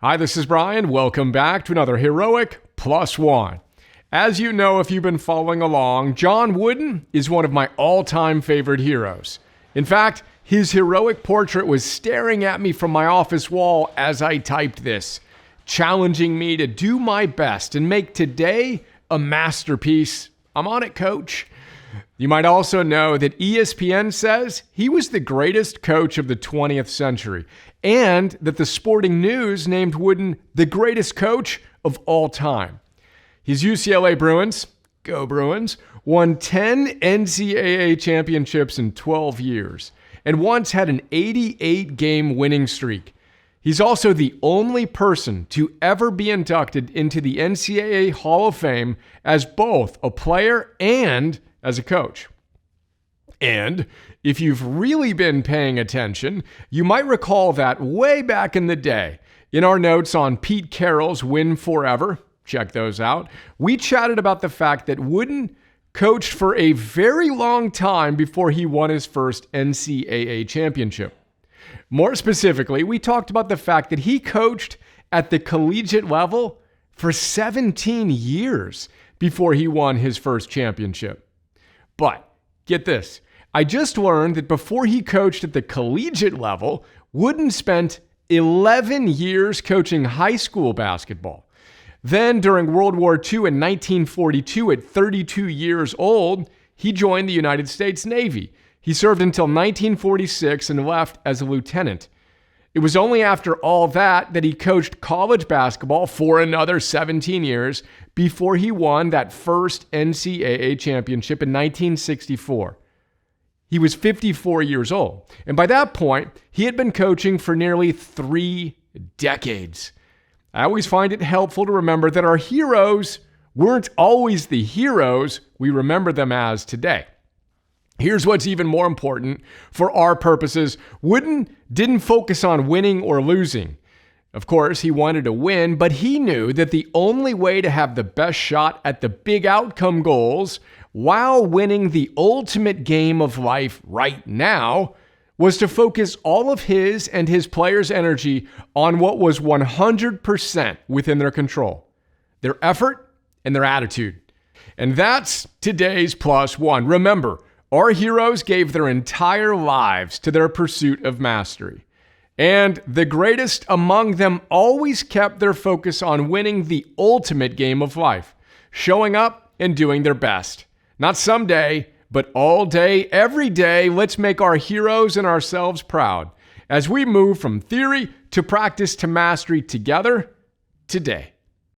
Hi, this is Brian. Welcome back to another Heroic Plus One. As you know, if you've been following along, John Wooden is one of my all-time favorite heroes. In fact, his heroic portrait was staring at me from my office wall as I typed this, challenging me to do my best and make today a masterpiece. I'm on it, coach. You might also know that ESPN says he was the greatest coach of the 20th century, and that the Sporting News named Wooden the greatest coach of all time. His UCLA Bruins, go Bruins, won 10 NCAA championships in 12 years, and once had an 88-game winning streak. He's also the only person to ever be inducted into the NCAA Hall of Fame as both a player and as a coach. And if you've really been paying attention, you might recall that way back in the day, in our notes on Pete Carroll's Win Forever, check those out, we chatted about the fact that Wooden coached for a very long time before he won his first NCAA championship. More specifically, we talked about the fact that he coached at the collegiate level for 17 years before he won his first championship. But get this, I just learned that before he coached at the collegiate level, Wooden spent 11 years coaching high school basketball. Then during World War II in 1942, at 32 years old, he joined the United States Navy. He served until 1946 and left as a lieutenant. It was only after all that he coached college basketball for another 17 years before he won that first NCAA championship in 1964. He was 54 years old, and by that point, he had been coaching for nearly 3 decades. I always find it helpful to remember that our heroes weren't always the heroes we remember them as today. Here's what's even more important for our purposes. Wooden didn't focus on winning or losing. Of course, he wanted to win, but he knew that the only way to have the best shot at the big outcome goals while winning the ultimate game of life right now was to focus all of his and his players' energy on what was 100% within their control, their effort and their attitude. And that's today's plus one. Remember, our heroes gave their entire lives to their pursuit of mastery. And the greatest among them always kept their focus on winning the ultimate game of life, showing up and doing their best. Not someday, but all day, every day, let's make our heroes and ourselves proud as we move from theory to practice to mastery together today.